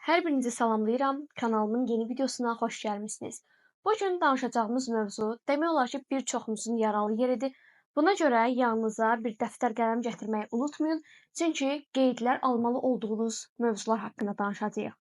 Hər birinizi salamlayıram. Kanalımın yeni videosuna xoş gəlmisiniz. Bu gün danışacağımız mövzu demək olar ki, bir çoxumuzun yaralı yeridir. Buna görə yanınıza bir dəftər qələm gətirməyi unutmayın, çünki qeydlər almalı olduğunuz mövzular haqqında danışacağıq.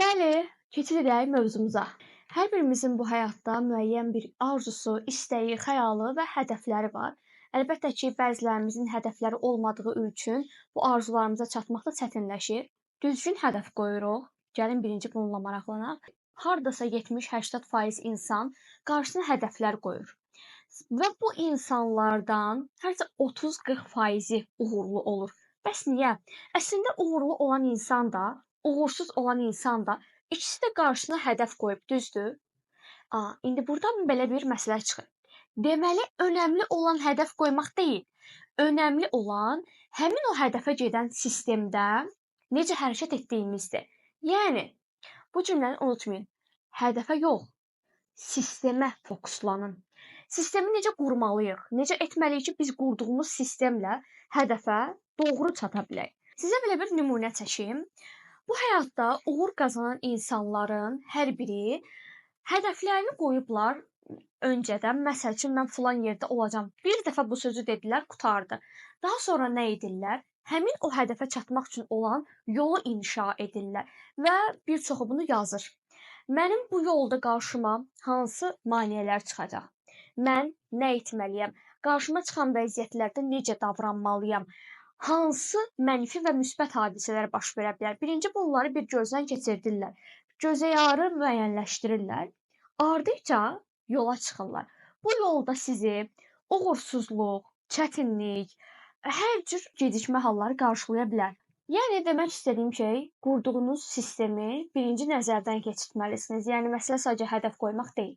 Bəli, keçirik mövzumuza. Hər birimizin bu həyatda müəyyən bir arzusu, istəyi, xəyalı və hədəfləri var. Əlbəttə ki, bəzilərimizin hədəfləri olmadığı üçün bu arzularımıza çatmaq da çətinləşir. Düzgün hədəf qoyuruq. Gəlin birinci bununla maraqlanaq. Hardasa 70-80% insan qarşısına hədəflər qoyur. Və bu insanlardan hərcə 30-40%-i uğurlu olur. Bəs niyə? Əslində uğurlu olan insan da, uğursuz olan insan da ikisi də qarşısına hədəf qoyub, düzdür? İndi buradan belə bir məsələ çıxır. Deməli, önəmli olan hədəf qoymaq deyil. Önəmli olan həmin o hədəfə gedən sistemdə necə hərəkət etdiyimizdir. Yəni, bu cümləni unutmayın. Hədəfə yox, sistemə fokuslanın. Sistemi necə qurmalıyıq? Necə etməliyik ki, biz qurduğumuz sistemlə hədəfə doğru çata bilək? Sizə belə bir nümunə çəkim. Bu həyatda uğur qazanan insanların hər biri hədəflərini qoyublar öncədən. Məsəl üçün, mən filan yerdə olacam. Bir dəfə bu sözü dedilər, qurtardı. Daha sonra nə edirlər? Həmin o hədəfə çatmaq üçün olan yolu inşa edirlər və bir çoxu bunu yazır. Mənim bu yolda qarşıma hansı maneələr çıxacaq? Mən nə etməliyəm? Qarşıma çıxan vəziyyətlərdə necə davranmalıyam? Hansı mənfi və müsbət hadisələr baş verə bilər? Birinci bunları bir gözdən keçirdirlər. Gözəyarı müəyyənləşdirirlər. Ardıca yola çıxırlar. Bu yolda sizi uğursuzluq, çətinlik, hər cür gecikmə halları qarşılaya bilər. Yəni demək istədiyim şey, qurduğunuz sistemi birinci nəzərdən keçirtməlisiniz. Yəni məsələ sadəcə hədəf qoymaq deyil.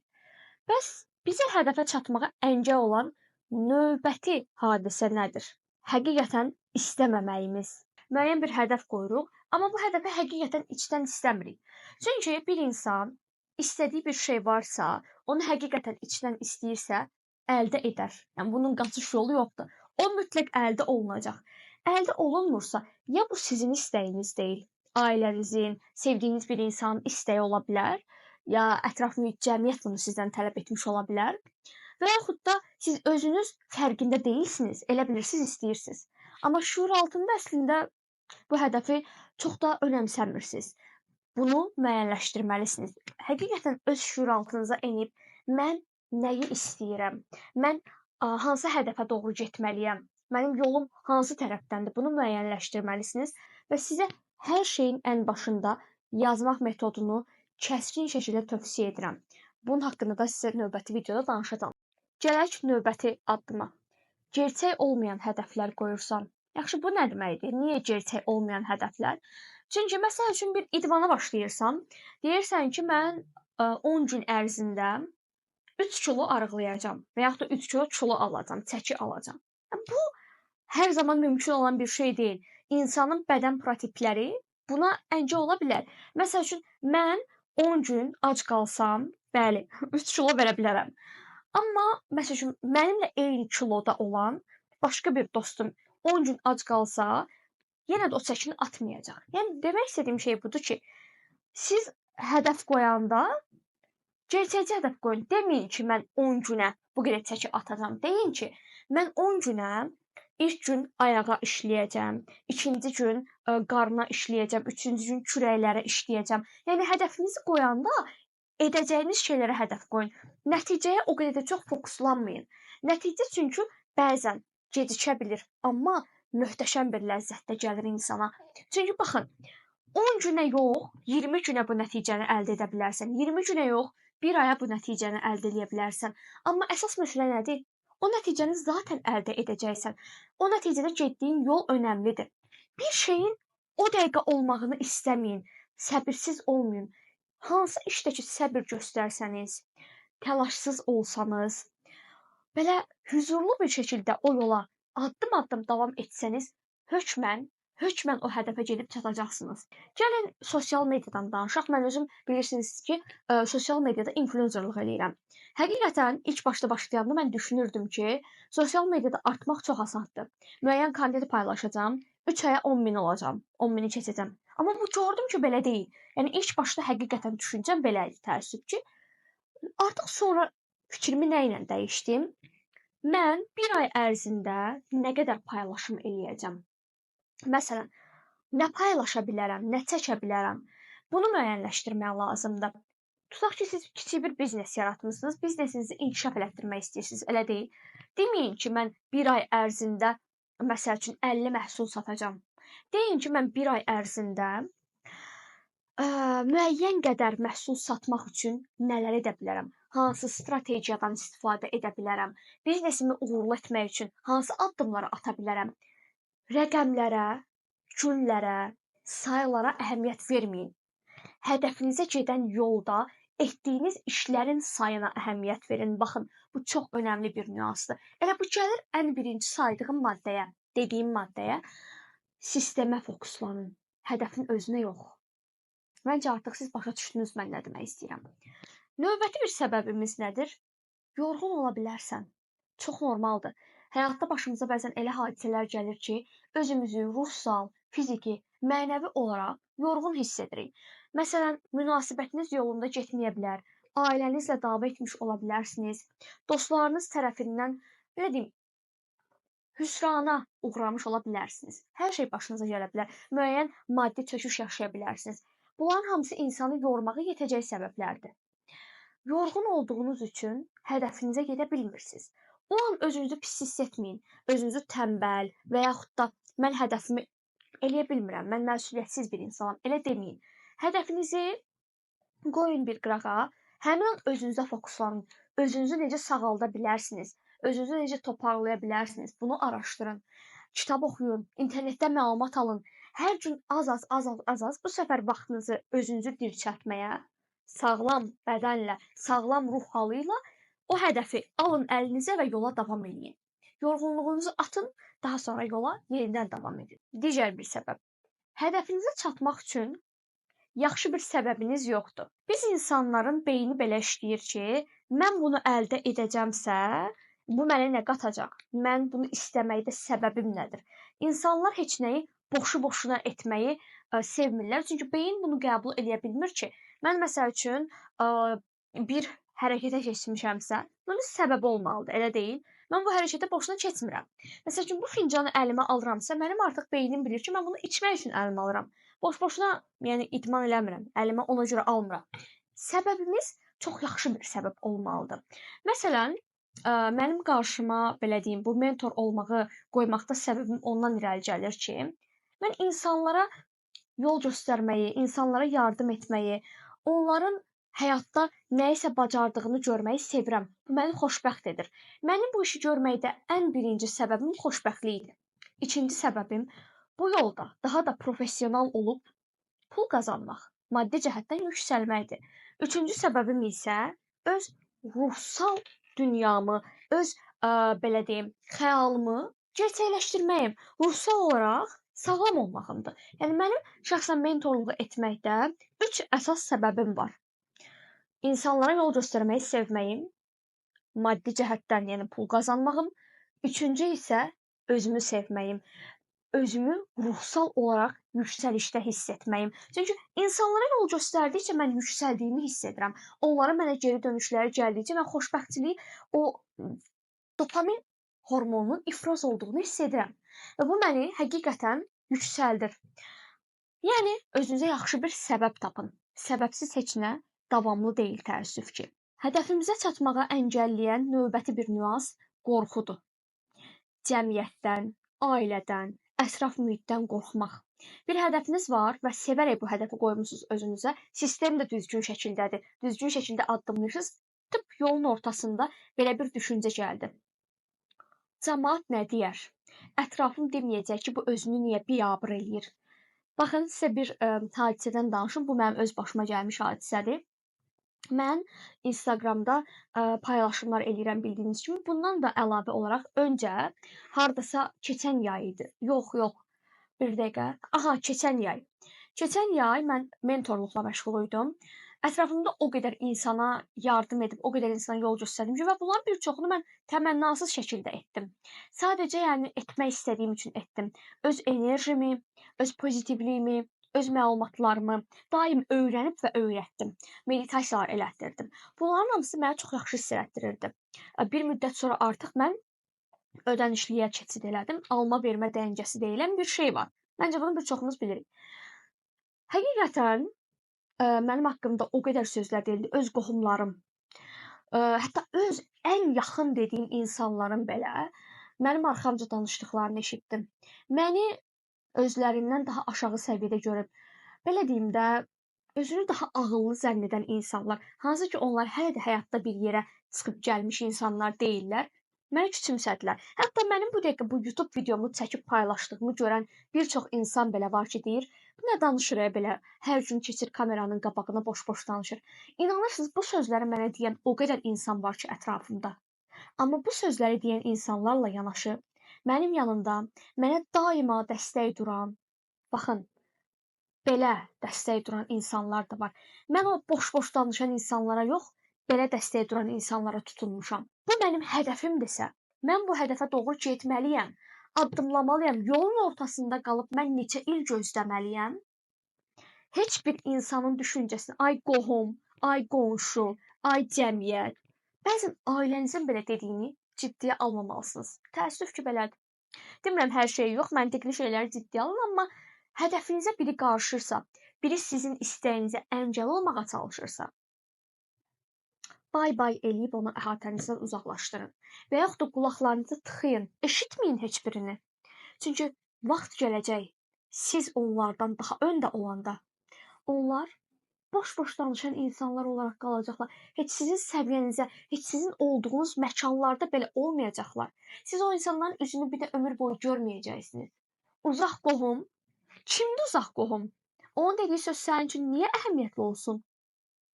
Bəs bizə hədəfə çatmağa əngəl olan növbəti hadisə nədir? Həqiqətən istəməməyimiz. Müəyyən bir hədəf qoyuruq, amma bu hədəfi həqiqətən içdən istəmirik. Çünki bir insan istədiyi bir şey varsa, onu həqiqətən içdən istəyirsə, əldə edər. Yəni bunun qaçış yolu yoxdur. O mütləq əldə olunacaq. Əldə olunmursa, ya bu sizin istəyiniz deyil, ailənizin, sevdiyiniz bir insanın istəyi ola bilər, ya ətraf mühit, cəmiyyət bunu sizdən tələb etmiş ola bilər, və yaxud da siz özünüz fərqində deyilsiniz, elə bilirsiniz, istəyirsiniz. Amma şuur altında əslində bu hədəfi çox da önəmsəmirsiniz. Bunu müəyyənləşdirməlisiniz. Həqiqətən öz şuur altınıza enib, mən nəyi istəyirəm? Mən hansı hədəfə doğru getməliyəm? Mənim yolum hansı tərəfdəndir? Bunu müəyyənləşdirməlisiniz və sizə hər şeyin ən başında yazmaq metodunu kəskin şəkildə tövsiyə edirəm. Bunun haqqında da sizə növbəti videoda danışacağam. Gələk növbəti addıma. Gerçək olmayan hədəflər qoyursan. Yaxşı, bu nə deməkdir? Niyə gerçək olmayan hədəflər? Çünki məsəl üçün bir idmana başlayırsan, deyirsən ki, mən 10 gün ərzində 3 kilo arıqlayacağam və yaxud da 3 kilo alacağam, çəki alacağam. Bu hər zaman mümkün olan bir şey deyil. İnsanın bədən prototipləri buna əngəl ola bilər. Məsəl üçün, mən 10 gün ac qalsam, bəli, 3 kilo verə bilərəm. Amma məsəl üçün, mənimlə eyni kiloda olan başqa bir dostum 10 gün ac qalsa, yenə də o çəkini atmayacaq. Yəni demək istədiyim şey budur ki, siz hədəf qoyanda gerçəkçi hədəf qoyun. Deməyin ki, mən 10 günə bu qədər çəki atacağam. Deyin ki, mən 10 günə ilk gün ayağa işləyəcəm, ikinci gün qarına işləyəcəm, üçüncü gün kürəklərə işləyəcəm. Yəni hədəfinizi qoyanda edəcəyiniz şeylərə hədəf qoyun. Nəticəyə o qədər də çox fokuslanmayın. Nəticə çünki bəzən gecikə bilir, amma möhtəşəm bir ləzzət də gəlir insana. Çünki baxın, 10 günə yox, 20 günə bu nəticəni əldə edə bilərsən. 20 günə yox, bir aya bu nəticəni əldə edə bilərsən. Amma əsas məsələ nədir? O nəticəni zaten əldə edəcəksən. O nəticədə getdiyin yol önəmlidir. Bir şeyin o dəqiqə olmağını istəməyin. Səbirsiz olmayın. Hansı işdə ki, səbir göstərsəniz, təlaşsız olsanız, belə hüzurlu bir şəkildə o yola addım-addım davam etsəniz, hökmən o hədəfə gedib çatacaqsınız. Gəlin sosial mediadan danışaq. Mən özüm bilirsiniz ki, sosial mediada influencerlıq eləyirəm. Həqiqətən ilk başda başlayanda mən düşünürdüm ki, sosial mediada artmaq çox asandır. Müəyyən kontent paylaşacağam, 3 aya 10.000 olacağam, 10.000-i keçəcəm. Amma bu gördüm ki, belə deyil. Yəni ilk başda həqiqətən düşüncəm belə idi, təəssüf ki. Artıq sonra fikrimi nə ilə dəyişdim? Mən bir ay ərzində nə qədər paylaşım eləyəcəm? Məsələn, nə paylaşa bilərəm, nə çəkə bilərəm? Bunu müəyyənləşdirmək lazımdır. Tutaq ki, siz kiçik bir biznes yaratmısınız, biznesinizi inkişaf elətdirmək istəyirsiniz, elə deyil. Deməyin ki, mən bir ay ərzində, məsəl üçün 50 məhsul satacağam. Deyin ki, mən bir ay ərzində müəyyən qədər məhsul satmaq üçün nələr edə bilərəm? Hansı strategiyadan istifadə edə bilərəm? Biznesimi uğurlu etmək üçün hansı addımları ata bilərəm? Rəqəmlərə, günlərə, sayılara əhəmiyyət verməyin. Hədəfinizə gedən yolda etdiyiniz işlərin sayına əhəmiyyət verin. Baxın, bu çox önəmli bir nüansdır. Elə bu gəlir ən birinci saydığım maddəyə, dediyim maddəyə. Sistemə fokuslanın. Hədəfin özünə yox. Məncə artıq siz başa düşdünüz mən nə demək istəyirəm. Növbəti bir səbəbimiz nədir? Yorğun ola bilərsən. Çox normaldır. Həyatda başımıza bəzən elə hadisələr gəlir ki, özümüzü ruhsal, fiziki, mənəvi olaraq yorğun hiss edirik. Məsələn, münasibətiniz yolunda getməyə bilər, ailənizlə dava etmiş ola bilərsiniz, dostlarınız tərəfindən, belə deyim, hüsrana uğramış ola bilərsiniz. Hər şey başınıza gələ bilər. Müəyyən maddi çöküş yaşaya bilərsiniz. Bunların hamısı insanı yormağa yetəcək səbəblərdir. Yorğun olduğunuz üçün hədəfinizə gedə bilmirsiniz. O an özünüzü pis hiss etməyin. Özünüzü tənbəl və yaxud da mən hədəfimi eləyə bilmirəm, mən məsuliyyətsiz bir insanam, elə deməyin. Hədəfinizi qoyun bir qırağa, həmin an özünüzə fokuslanın. Özünüzü necə sağalda bilərsiniz? Özünüzü necə toparlaya bilərsiniz? Bunu araşdırın. Kitab oxuyun, internetdə məlumat alın. Hər gün az, bu səfər vaxtınızı özünüzü dirçəltməyə, sağlam bədənlə, sağlam ruh halı ilə o hədəfi alın əlinizə və yola davam edin. Yorğunluğunuzu atın, daha sonra yola yenidən davam edin. Digər bir səbəb. Hədəfinizə çatmaq üçün yaxşı bir səbəbiniz yoxdur. Biz insanların beyni belə işləyir ki, mən bunu əldə edəcəmsə, bu mənə nə qatacaq? Mən bunu istəməkdə səbəbim nədir? İnsanlar heç nəyi boşu-boşuna etməyi sevmirlər. Çünki beyin bunu qəbul edə bilmir ki, mən məsəl üçün bir hərəkətə keçmişəmsə, bunun səbəbi olmalıdır, elə deyil? Mən bu hərəkətə boşuna keçmirəm. Məsəl üçün bu fincanı əlimə alıramsa, mənim artıq beynim bilir ki, mən bunu içmək üçün əlimə alıram. Boş-boşuna, yəni idman eləmirəm, əlimə ona görə almıram. Səbəbimiz çox yaxşı bir səbəb olmalıdır. Məsələn, mənim qarşıma, belə deyim, bu mentor olmağı qoymaqda səbəbim ondan irəli gəlir ki, mən insanlara yol göstərməyi, insanlara yardım etməyi, onların həyatda nəyisə bacardığını görməyi sevirəm. Bu məni xoşbəxt edir. Mənim bu işi görməkdə ən birinci səbəbim xoşbəxtlikdir. İkinci səbəbim bu yolda daha da professional olub pul qazanmaq, maddi cəhətdən yüksəlməkdir. Üçüncü səbəbim isə öz ruhsal dünyamı, öz belə deyim, xəyalımı gerçəkləşdirməyim, ruhsal olaraq sağlam olmağımdır. Yəni mənim şəxsən mentorluq etməkdə 3 əsas səbəbim var. İnsanlara yol göstərməyi sevməyim, maddi cəhətdən, yəni pul qazanmağım, üçüncü isə özümü sevməyim, özümü ruhsal olaraq yüksəlişdə hiss etməyim. Çünki insanlara yol göstərdikcə mən yüksəldiyimi hiss edirəm. Onlara mənə geri dönüşləri gəldikcə mən xoşbəxtçiliyi, o dopamin hormonunun ifraz olduğunu hiss edirəm. Və bu məni həqiqətən yüksəldir. Yəni, özünüzə yaxşı bir səbəb tapın. Səbəbsiz heç nə davamlı deyil, təəssüf ki. Hədəfimizə çatmağa əngəlləyən növbəti bir nüans qorxudur. Cəmiyyətdən, ailədən, ətraf mühitdən qorxmaq. Bir hədəfiniz var və sevərək bu hədəfi qoymusunuz özünüzə. Sistem də düzgün şəkildədir. Düzgün şəkildə addımlayırsınız. Tıp yolun ortasında belə bir düşüncə gəldi. Cəmaət nə deyər? Ətrafım deməyəcək ki, bu özünü niyə biabır eləyir? Baxın, sizə bir hadisədən danışım. Bu mənim öz başıma gəlmiş hadisədir. Mən Instagramda paylaşımlar eləyirəm bildiyiniz kimi. Bundan da əlavə olaraq öncə hardasa keçən yay idi. Yox, bir dəqiqə. Aha, keçən yay. Keçən yay mən mentorluqla məşğul idim. Ətrafımda o qədər insana yardım edib, o qədər insana yol göstərdim ki, və bunların bir çoxunu mən təmənnasız şəkildə etdim. Sadəcə, yəni etmək istədiyim üçün etdim. Öz enerjimi, öz pozitivliyimi, öz məlumatlarımı daim öyrənib və öyrətdim. Meditasiyalar elətdirdim. Bunların hamısı mənə çox yaxşı hiss elətdirirdi. Bir müddət sonra artıq mən ödənişliyə keçid elədim. Alma vermə dəngəsi deyilən bir şey var. Məncə bunu bir çoxumuz bilirik. Həqiqətən mənim haqqımda o qədər sözlər deyildi. Öz qohumlarım, hətta öz ən yaxın dediyim insanların belə mənim arxamca danışdıqlarını eşitdim. Məni özlərindən daha aşağı səviyyədə görüb, belə deyim də, özünü daha ağıllı zənn edən insanlar, hansı ki onlar hələ də həyatda bir yerə çıxıb gəlmiş insanlar deyillər, məni küçümsədilər. Hətta mənim bu dəqiqə bu YouTube videomu çəkib paylaşdığımı görən bir çox insan belə var ki, deyir, bu nə danışır belə, hər gün keçir kameranın qabağına boş-boş danışır. İnanırsınız, bu sözləri mənə deyən o qədər insan var ki, ətrafımda. Amma bu sözləri deyən insanlarla yanaşı, mənim yanımda mənə daima dəstək duran, baxın, belə dəstək duran insanlar da var. Mən o boş-boş danışan insanlara yox, belə dəstək duran insanlara tutulmuşam. Bu mənim hədəfimdirsə, mən bu hədəfə doğru getməliyəm, addımlamalıyam. Yolun ortasında qalıb mən neçə il gözləməliyəm? Heç bir insanın düşüncəsini, ay qohum, ay qonşu, ay cəmiyyət, bəzən ailənizin belə dediyini ciddiyə almamalısınız. Təəssüf ki, belədir. Demirəm hər şey yox, məntiqli şeyləri ciddiyə alın, amma hədəfinizə biri qarışırsa, biri sizin istəyinizə əngəl olmağa çalışırsa, bay eləyib onu əhatənizdən uzaqlaşdırın. Və yaxud da qulaqlarınızı tıxıyın, eşitməyin heç birini. Çünki vaxt gələcək, siz onlardan daha öndə olanda, onlar boş-boş danışan insanlar olaraq qalacaqlar. Heç sizin səviyyənizə, heç sizin olduğunuz məkanlarda belə olmayacaqlar. Siz o insanların üzünü bir də ömür boyu görməyəcəksiniz. Uzaq qohum, kimdir uzaq qohum? Onun dediyi söz sənin üçün niyə əhəmiyyətli olsun?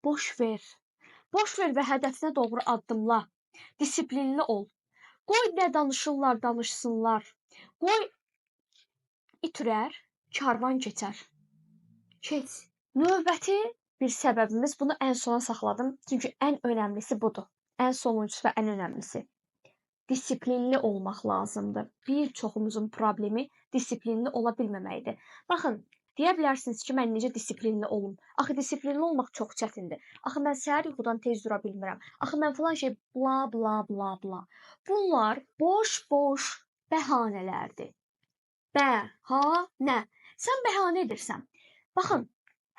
Boş ver. Boş ver və hədəfinə doğru addımla. Disiplinli ol. Qoy nə danışırlar, danışsınlar. Qoy itirər, karvan keçər. Keç. Növbəti bir səbəbimiz, bunu ən sona saxladım, çünki ən önəmlisi budur. Ən sonuncusu və ən önəmlisi. Disiplinli olmaq lazımdır. Bir çoxumuzun problemi disiplinli ola bilməməkdir. Baxın, deyə bilərsiniz ki, mən necə disiplinli olum? Axı disiplinli olmaq çox çətindir. Axı mən səhər yuxudan tez dura bilmirəm. Axı mən falan şey bla bla bla bla. Bunlar boş-boş bəhanələrdir. Bəhanə. Sən bəhanə edirsən. Baxın,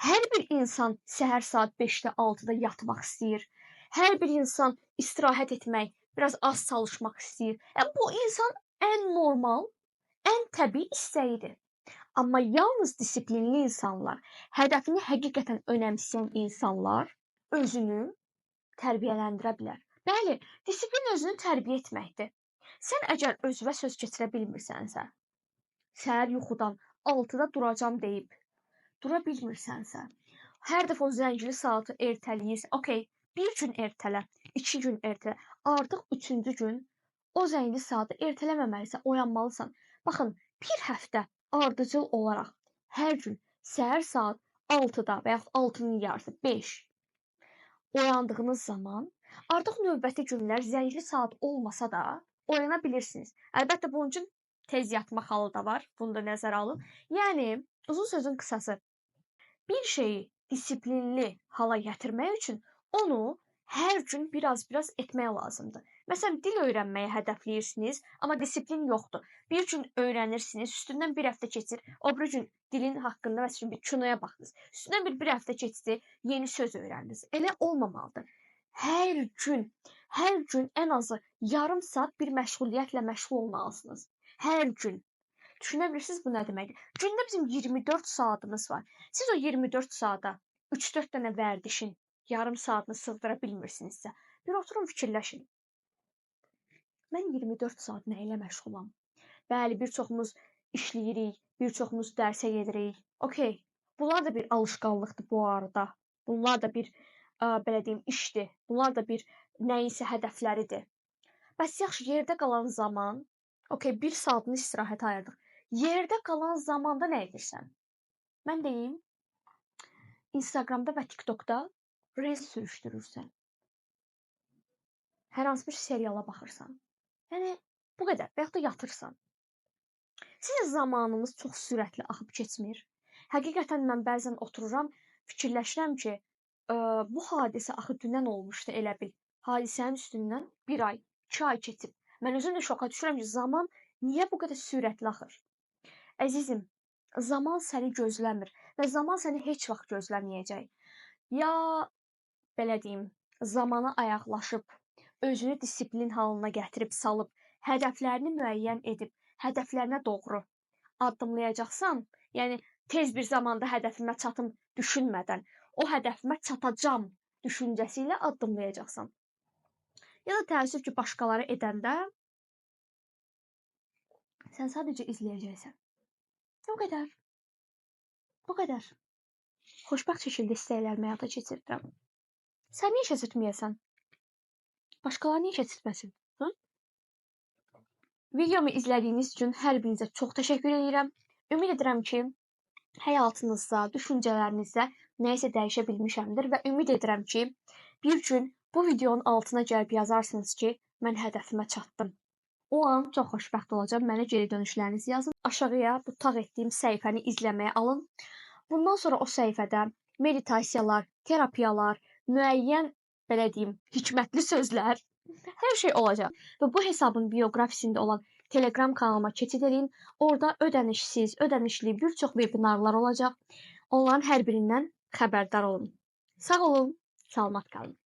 hər bir insan səhər saat 5-də, 6-da yatmaq istəyir. Hər bir insan istirahət etmək, biraz az çalışmaq istəyir. Bu insan ən normal, ən təbii istəyidir. Amma yalnız disiplinli insanlar, hədəfini həqiqətən önəmsəyən insanlar özünü tərbiyələndirə bilər. Bəli, disiplin özünü tərbiyə etməkdir. Sən əgər özünə söz keçirə bilmirsənsə, səhər yuxudan 6-da duracam deyib, dura bilmirsənsə, hər dəfə o zəngili saatı ertələyirsən, okey, bir gün ertələ, 2 gün ertələ, artıq 3-cü gün o zəngli saatı ertələməməlisən, oyanmalısan. Baxın, bir həftə ardıcıl olaraq hər gün səhər saat 6-da və yaxud 6-nın yarısı 5 oyandığınız zaman artıq növbəti günlər zəngli saat olmasa da oyana bilirsiniz. Əlbəttə bunun üçün tez yatmaq halı da var. Bunu da nəzərə alın. Yəni uzun sözün qısası, bir şeyi disiplinli hala gətirmək üçün onu hər gün biraz etmək lazımdır. Məsələn, dil öyrənməyi hədəfləyirsiniz, amma disiplin yoxdur. Bir gün öyrənirsiniz, üstündən bir həftə keçir, o bir gün dilin haqqında məsələn bir kinoya baxdınız. Üstündən bir həftə keçdi, yeni söz öyrəndiniz. Elə olmamalıdır. Hər gün ən azı yarım saat bir məşğuliyyətlə məşğul olmalısınız. Hər gün. Düşünə bilirsiniz bu nə deməkdir? Gündə bizim 24 saatımız var. Siz o 24 saata 3-4 dənə vərdişin yarım saatını sığdıra bilmirsinizsə, bir oturun fikirləşin. Mən 24 saat nə ilə məşğulam? Bəli, bir çoxumuz işləyirik, bir çoxumuz dərsə gedirik. Okey, bunlar da bir alışqanlıqdır bu arada. Bunlar da bir, belə deyim, işdir. Bunlar da bir nəyinsə hədəfləridir. Bəs yaxşı, yerdə qalan zaman, okey, 1 saatını istirahətə ayırdıq. Yerdə qalan zamanda nə edirsən? Mən deyim, Instagramda və TikTokda reels sürüşdürürsən. Hər hansı bir seriala baxırsan. Yəni, bu qədər. Və yaxud da yatırsan. Sizin zamanınız çox sürətli axıb keçmir. Həqiqətən mən bəzən otururam, fikirləşirəm ki, bu hadisə axı dünən olmuşdu elə bil. Hadisənin üstündən 1 ay, 2 ay keçib. Mən özüm də şoka düşürəm ki, zaman niyə bu qədər sürətli axır? Əzizim, zaman səni gözləmir və zaman səni heç vaxt gözləməyəcək. Ya belə deyim, zamana ayaqlaşıb, özünü disiplin halına gətirib salıb, hədəflərini müəyyən edib, hədəflərinə doğru addımlayacaqsan, yəni tez bir zamanda hədəfimə çatım düşünmədən, o hədəfimə çatacam düşüncəsi ilə addımlayacaqsan. Ya da təəssüf ki, başqaları edəndə sən sadəcə izləyəcəksən. O qədər. Bu qədər. Xoşbəxt şəkildə istəklərimi həyata keçirirəm. Sən niyə keçirtməyəsən? Başqaları niyə keçirtməsin? Hı? Videomu izlədiyiniz üçün hər birinizə çox təşəkkür edirəm. Ümid edirəm ki, həyatınızda, düşüncələrinizdə nəyisə dəyişə bilmişəmdir və ümid edirəm ki, bir gün bu videonun altına gəlib yazarsınız ki, mən hədəfimə çatdım. O an çox xoşbəxt olacağam. Mənə geri dönüşlərinizi yazın. Aşağıya bu tag etdiyim səhifəni izləməyə alın. Bundan sonra o səhifədə meditasiyalar, terapiyalar, müəyyən, belə deyim, hikmətli sözlər, hər şey olacaq. Və bu hesabın bioqrafisində olan Telegram kanalıma keçid edin. Orada ödənişsiz, ödənişli bir çox webinarlar olacaq. Onların hər birindən xəbərdar olun. Sağ olun, salamat qalın.